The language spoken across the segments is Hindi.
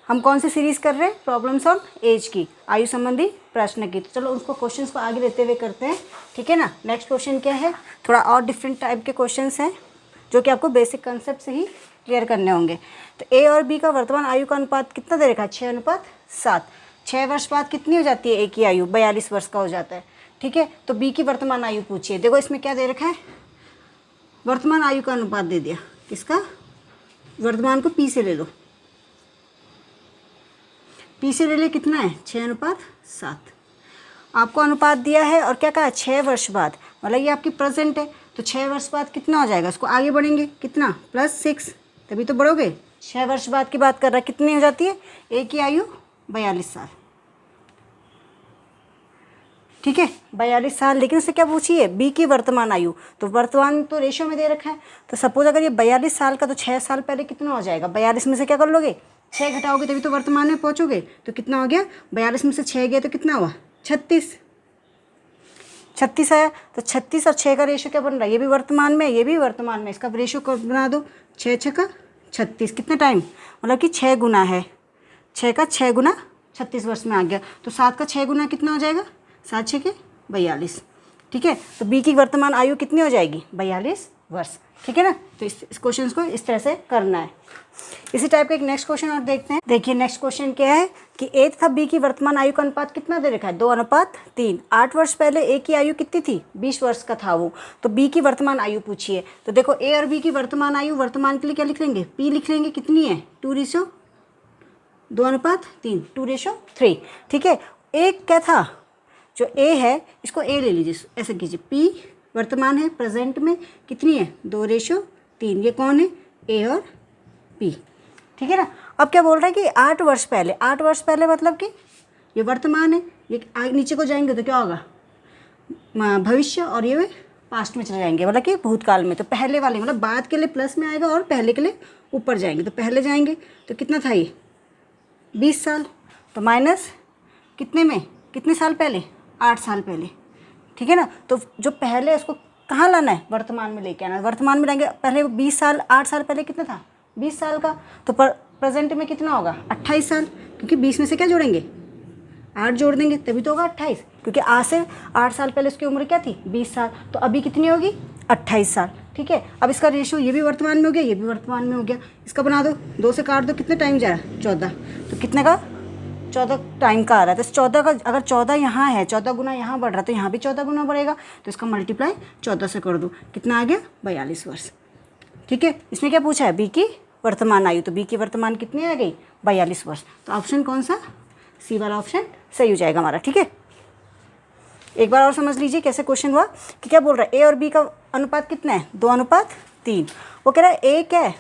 हम कौन सी सीरीज़ कर रहे हैं, प्रॉब्लम्स ऑन एज की, आयु संबंधी प्रश्न की। तो चलो उसको क्वेश्चंस को आगे लेते हुए करते हैं, ठीक है ना। नेक्स्ट क्वेश्चन क्या है, थोड़ा और डिफरेंट टाइप के क्वेश्चंस हैं जो कि आपको बेसिक कंसेप्ट से ही क्लियर करने होंगे। तो ए और बी का वर्तमान आयु का अनुपात कितना दे रखा है, 6:7। 6 वर्ष बाद कितनी हो जाती है ए की आयु, 42 वर्ष का हो जाता है, ठीक है। तो बी की वर्तमान आयु पूछिए। देखो इसमें क्या दे रखा है, वर्तमान आयु का अनुपात दे दिया, किसका, वर्तमान को पी से ले लो, पी से ले ले, कितना है 6:7। आपको अनुपात दिया है और क्या कहा, 6 वर्ष बाद, मतलब ये आपकी प्रेजेंट है, तो 6 वर्ष बाद कितना हो जाएगा, इसको आगे बढ़ेंगे, कितना +6, तभी तो बढ़ोगे। 6 वर्ष बाद की बात कर रहा है, कितनी हो जाती है ए की आयु, 42 साल, ठीक है, 42 साल। लेकिन उससे क्या पूछिए, बी की वर्तमान आयु, तो वर्तमान तो रेशो में दे रखा है। तो सपोज अगर ये 42 साल का, तो 6 साल पहले कितना हो जाएगा, 42 में से क्या कर लोगे, 6 घटाओगे तभी तो वर्तमान में पहुँचोगे। तो कितना हो गया, 42 में से 6 गया तो कितना हुआ, 36 आया। तो 36 और 6 का रेशो क्या बन रहा है, ये भी वर्तमान में, ये भी वर्तमान में, इसका रेशो बना दो, 6 × 6 = 36, कितने टाइम, मतलब कि 6 गुना है, 6 का 6 गुना 36 वर्ष में आ गया। तो 7 का 6 गुना कितना हो जाएगा, 7 × 6 = 42, ठीक है। तो बी की वर्तमान आयु कितनी हो जाएगी, 42 वर्ष, ठीक है ना। तो इस क्वेश्चन को इस तरह से करना है। इसी टाइप का एक नेक्स्ट क्वेश्चन और देखते हैं। देखिए नेक्स्ट क्वेश्चन क्या है कि ए तथा बी की वर्तमान आयु का अनुपात कितना दे रखा है, 2:3। 8 वर्ष पहले ए की आयु कितनी थी, 20 वर्ष का था वो, तो बी की वर्तमान आयु पूछिए। तो देखो ए और बी की वर्तमान आयु, वर्तमान के लिए क्या लिख लेंगे, पी लिख लेंगे, कितनी है 2:3, 2:3, ठीक है। एक क्या था, जो ए है इसको ए ले लीजिए, ऐसे कीजिए, पी वर्तमान है प्रेजेंट में, कितनी है 2:3, ये कौन है, ए और पी, ठीक है ना। अब क्या बोल रहा है कि 8 वर्ष पहले, 8 वर्ष पहले मतलब कि ये वर्तमान है, ये आगे नीचे को जाएंगे तो क्या होगा, भविष्य, और ये पास्ट में चले जाएंगे, मतलब कि भूतकाल में। तो पहले वाले मतलब बाद के लिए प्लस में आएगा और पहले के लिए ऊपर जाएंगे। तो पहले जाएंगे तो कितना था ये 20 साल, तो माइनस कितने में, कितने साल पहले, 8 साल पहले, ठीक है ना। तो जो पहले उसको कहाँ लाना है, वर्तमान में लेके आना है। वर्तमान में लाएंगे, पहले 20 साल, 8 साल पहले कितना था 20 साल का, तो प्रेजेंट में कितना होगा 28 साल, क्योंकि 20 में से क्या जोड़ेंगे, 8 जोड़ देंगे तभी तो होगा 28, क्योंकि आज से 8 साल पहले उसकी उम्र क्या थी 20 साल, तो अभी कितनी होगी 28 साल, ठीक है। अब इसका रेशो, ये भी वर्तमान में हो गया, ये भी वर्तमान में हो गया, इसका बना दो, 2 से काट दो, कितने टाइम जा रहा है 14, तो कितने का 14 टाइम का आ रहा है। तो 14 का, अगर 14 यहाँ है, 14 गुना यहाँ बढ़ रहा है, तो यहाँ भी 14 गुना बढ़ेगा, तो इसका मल्टीप्लाई 14 से कर दो, कितना आ गया 42 वर्ष, ठीक है। इसमें क्या पूछा है, बी की वर्तमान आयु, तो बी की वर्तमान कितनी आ गई 42 वर्ष। तो ऑप्शन कौन सा, सी वाला ऑप्शन सही हो जाएगा हमारा, ठीक है। एक बार और समझ लीजिए कैसे क्वेश्चन हुआ कि क्या बोल रहा है, ए और बी का अनुपात कितना है 2:3। वो कह रहा है ए क्या है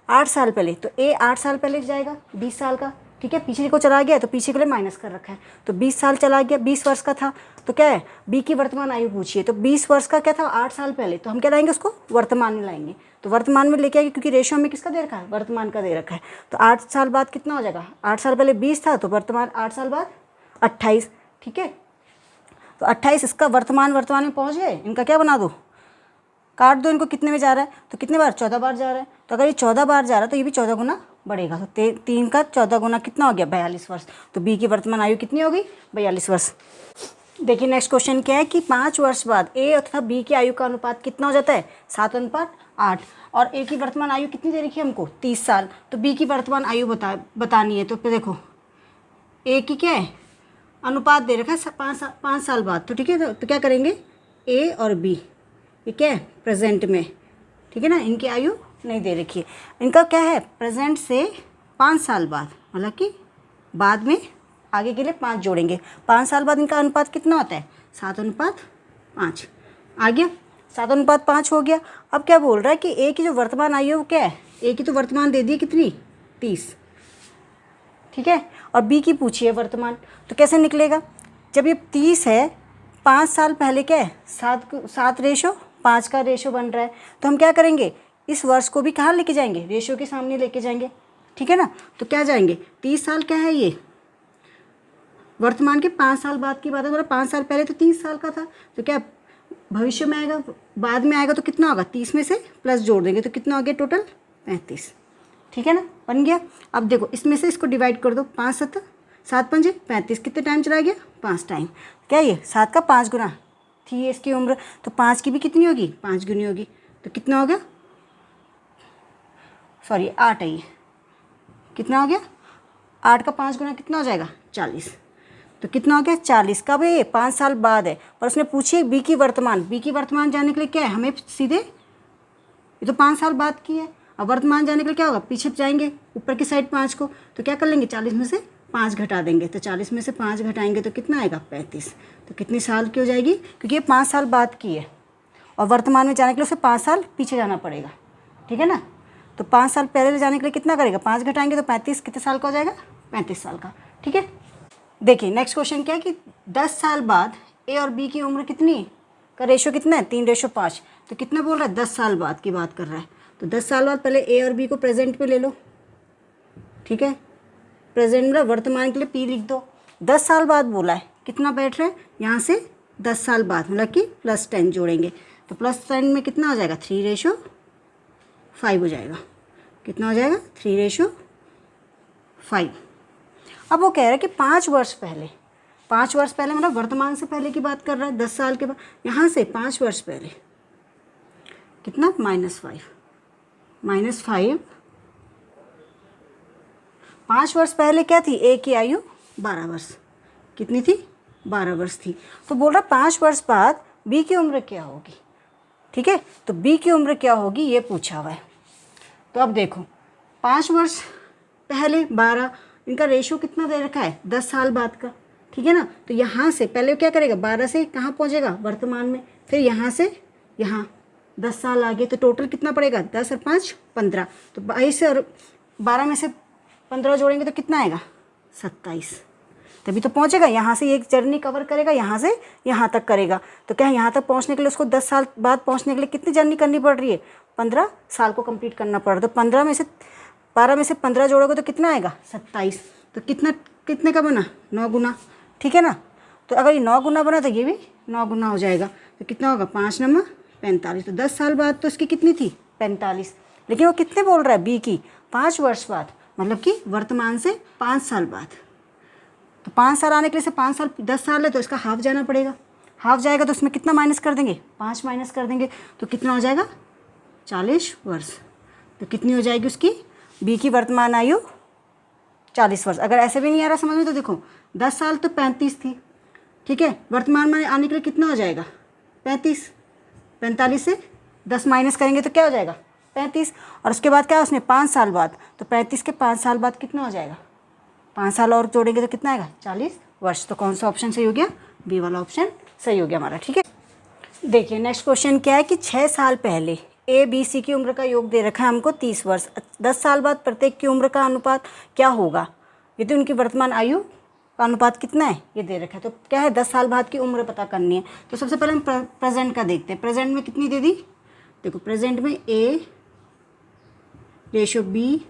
8 साल पहले, तो ए 8 साल पहले जाएगा 20 साल का, ठीक है। पीछे को चला गया तो पीछे के लिए माइनस कर रखा है, तो 20 साल चला गया, 20 वर्ष का था, तो क्या है बी की वर्तमान आयु पूछिए। तो 20 वर्ष का क्या था 8 साल पहले, तो हम क्या लाएंगे उसको वर्तमान में लाएंगे, तो वर्तमान में लेके आएंगे, क्योंकि रेशो में किसका दे रखा है, वर्तमान का दे रखा है। तो 8 साल बाद कितना हो जाएगा, 8 साल पहले 20 था, तो वर्तमान 8 साल बाद 28, ठीक है। तो 28, इसका वर्तमान में पहुँच गए, इनका क्या बना दो, काट दो इनको, कितने में जा रहा है, तो कितने बार 14 बार जा रहा है। तो अगर ये 14 बार जा रहा है तो ये भी 14 गुना बढ़ेगा, तो 3 का 14 गुना कितना हो गया 42 वर्ष। तो बी की वर्तमान आयु कितनी होगी 42 वर्ष। देखिए नेक्स्ट क्वेश्चन क्या है कि 5 वर्ष बाद ए तथा बी की आयु का अनुपात कितना हो जाता है 7:8, और ए की वर्तमान आयु कितनी दे रखी है हमको 30 साल। तो बी की वर्तमान आयु बतानी है। तो फिर देखो ए की क्या है अनुपात दे रखा है 5 साल बाद, तो ठीक है। तो क्या करेंगे ए और बी, ये क्या है प्रेजेंट में, ठीक है ना, इनकी आयु नहीं दे रखी है, इनका क्या है प्रेजेंट से 5 साल बाद, मतलब कि बाद में आगे के लिए 5 जोड़ेंगे, 5 साल बाद इनका अनुपात कितना होता है 7:5 आ गया, 7:5 हो गया। अब क्या बोल रहा है कि ए की जो वर्तमान आयु है वो क्या है, ए की तो वर्तमान दे दी कितनी 30, ठीक है, और बी की पूछी है वर्तमान। तो कैसे निकलेगा, जब ये 30 है 5 साल पहले क्या है 7:5 का रेशो बन रहा है, तो हम क्या करेंगे इस वर्ष को भी कहाँ लेके जाएंगे, रेशो के सामने लेके जाएंगे, ठीक है ना। तो क्या जाएंगे 30 साल क्या है ये वर्तमान के 5 साल बाद की बात है, मतलब 5 साल पहले तो 30 साल का था, तो क्या भविष्य में आएगा बाद में आएगा, तो कितना होगा 30 में से प्लस जोड़ देंगे, तो कितना हो गया टोटल 35, ठीक है ना, बन गया। अब देखो इसमें से इसको डिवाइड कर दो, 5 7 7 5 35, कितने टाइम चला गया? 5 टाइम। क्या ये 7 का 5 गुना थी ये इसकी उम्र, तो 5 की भी कितनी होगी? 5 गुनी होगी। तो कितना हो गया? सॉरी 8 है ये, कितना हो गया? 8 का 5 गुना कितना हो जाएगा? 40। तो कितना हो गया? 40 का भाई 5 साल बाद है, पर उसने पूछी बी की वर्तमान। बी की वर्तमान जानने के लिए क्या है, हमें सीधे, ये तो 5 साल बाद की है। अब वर्तमान जानने के लिए क्या होगा? पीछे जाएंगे ऊपर की साइड 5 को, तो क्या कर लेंगे? 40 में से 5 घटा देंगे, तो 40 में से 5 घटाएंगे तो कितना आएगा? 35। तो कितनी साल की हो जाएगी? क्योंकि ये 5 साल बाद की है और वर्तमान में जाने के लिए उसे 5 साल पीछे जाना पड़ेगा, ठीक है ना। तो 5 साल पहले जाने के लिए कितना करेगा? 5 घटाएंगे तो 35, कितने साल का हो जाएगा? 35 साल का, ठीक है। देखिए नेक्स्ट क्वेश्चन क्या है कि 10 साल बाद ए और बी की उम्र कितनी का रेशो कितना है? 3:5। तो कितना बोल रहा है? 10 साल बाद की बात कर रहा है। तो 10 साल बाद पहले ए और बी को प्रेजेंट पे ले लो, ठीक है। प्रेजेंट में वर्तमान के लिए पी लिख दो। 10 साल बाद बोला है, कितना बैठ रहा है? यहाँ से 10 साल बाद मतलब कि +10 जोड़ेंगे, तो +10 में कितना हो जाएगा? 3:5 हो जाएगा। कितना हो जाएगा? 3:5। अब वो कह रहा है कि 5 वर्ष पहले, 5 वर्ष पहले मतलब वर्तमान से पहले की बात कर रहा है, 10 साल के बाद। यहाँ से 5 वर्ष पहले कितना? -5 5 वर्ष पहले क्या थी? ए की आयु 12 वर्ष। कितनी थी? 12 वर्ष थी। तो बोल रहा 5 वर्ष बाद बी की उम्र क्या होगी, ठीक है। तो बी की उम्र क्या होगी ये पूछा हुआ है। तो अब देखो 5 वर्ष पहले 12, इनका रेशो कितना दे रखा है? 10 साल बाद का, ठीक है ना। तो यहाँ से पहले क्या करेगा? 12 से कहाँ पहुँचेगा? वर्तमान में। फिर यहाँ से यहाँ 10 साल आगे, तो टोटल कितना पड़ेगा? 10 और 5 15। तो 22 और 12 में से 15 जोड़ेंगे तो कितना आएगा? 27। तभी तो पहुँचेगा। यहाँ से एक जर्नी कवर करेगा, यहाँ से यहाँ तक करेगा। तो क्या है, यहाँ तक पहुँचने के लिए उसको 10 साल बाद पहुँचने के लिए कितनी जर्नी करनी पड़ रही है? 15 साल को कंप्लीट करना पड़ रहा है। तो 12 में से 15 जोड़ोगे तो कितना आएगा? 27। तो कितने का बना? 9 गुना, ठीक है ना। तो अगर ये 9 गुना बना तो ये भी 9 गुना हो जाएगा। तो कितना होगा? 5 9 45। तो 10 साल बाद तो इसकी कितनी थी? 45। लेकिन वो कितने बोल रहा है? बी की 5 वर्ष बाद, मतलब कि वर्तमान से 5 साल बाद। तो 5 साल आने के लिए से 5 साल 10 साल है, तो इसका हाफ जाना पड़ेगा। हाफ जाएगा तो उसमें कितना माइनस कर देंगे? 5 माइनस कर देंगे, तो कितना हो जाएगा? 40 वर्ष। तो कितनी हो जाएगी उसकी? बी की वर्तमान आयु 40 वर्ष। अगर ऐसे भी नहीं आ रहा समझ में तो देखो 10 साल तो 35 थी, ठीक है। वर्तमान में आने के लिए कितना हो जाएगा? 35। 45 से 10 माइनस करेंगे तो क्या हो जाएगा? 35। और उसके बाद क्या है उसने? 5 साल बाद। तो 35 के 5 साल बाद कितना हो जाएगा? 5 साल और जोड़ेंगे तो कितना आएगा? 40 वर्ष। तो कौन सा ऑप्शन सही हो गया? बी वाला ऑप्शन सही हो गया हमारा, ठीक है। देखिए नेक्स्ट क्वेश्चन क्या है कि 6 साल पहले ए बी सी की उम्र का योग दे रखा है हमको 30 वर्ष। 10 साल बाद प्रत्येक की उम्र का अनुपात क्या होगा? यदि उनकी वर्तमान आयु का अनुपात कितना है ये दे रखा है। तो क्या है? 10 साल बाद की उम्र पता करनी है। तो सबसे पहले हम प्रेजेंट का देखते हैं। प्रेजेंट में कितनी दे दी? देखो प्रेजेंट में ए रेशो बी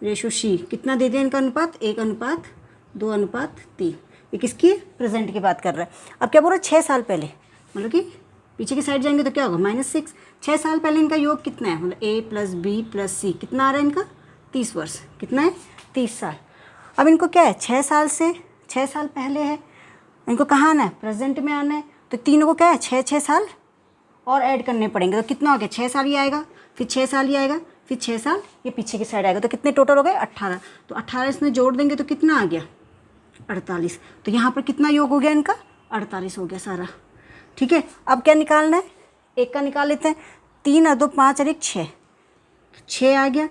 रेशो सी कितना दे दिया इनका अनुपात? 1:2:3। ये किसकी है? प्रेजेंट की बात कर रहा है। अब क्या बोल रहा है? 6 साल पहले, मतलब कि पीछे की साइड जाएंगे तो क्या होगा? -6। 6 साल पहले इनका योग कितना है? मतलब ए प्लस बी प्लस सी कितना आ रहा है इनका? 30 वर्ष। कितना है? 30 साल। अब इनको क्या है? 6 साल से 6 साल पहले है, इनको कहाँ आना है? प्रेजेंट में आना है। तो तीनों को क्या है? 6 साल और ऐड करने पड़ेंगे। तो कितना हो गया? 6 साल ये आएगा, फिर 6 साल ये आएगा, फिर 6 साल ये पीछे की साइड आएगा। तो कितने टोटल हो गए? 18। तो 18 इसमें जोड़ देंगे तो कितना आ गया? 48। तो यहाँ पर कितना योग हो गया इनका? 48 हो गया सारा, ठीक है। अब क्या निकालना है? एक का निकाल लेते हैं। 3 और 2 5 और 1 6, 6 आ गया।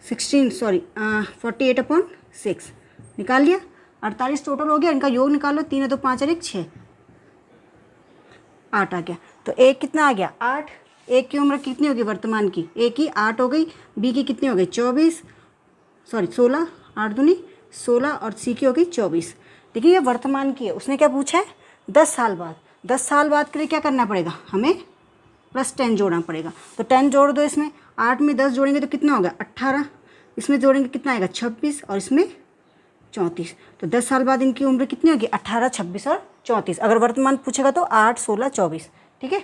48/6 निकाल लिया। 48 टोटल हो गया। इनका योग निकालो। 3 और 2 5 और 1 6, 8 आ गया। तो एक कितना आ गया? 8। एक की उम्र कितनी होगी वर्तमान की? ए की 8 हो गई, बी की कितनी हो गई? 16, 8 दूनी 16 और सी की हो गई 24। देखिए ये वर्तमान की है। उसने क्या पूछा है? 10 साल बाद। 10 साल बाद के लिए क्या करना पड़ेगा? हमें +10 जोड़ना पड़ेगा। तो 10 जोड़ दो इसमें। 8 में 10 जोड़ेंगे तो कितना होगा? 18। इसमें जोड़ेंगे कितना आएगा? 26 और इसमें 34। तो 10 साल बाद इनकी उम्र कितनी होगी? 18, 26 और 34। अगर वर्तमान पूछेगा तो 8, 16, 24, ठीक है।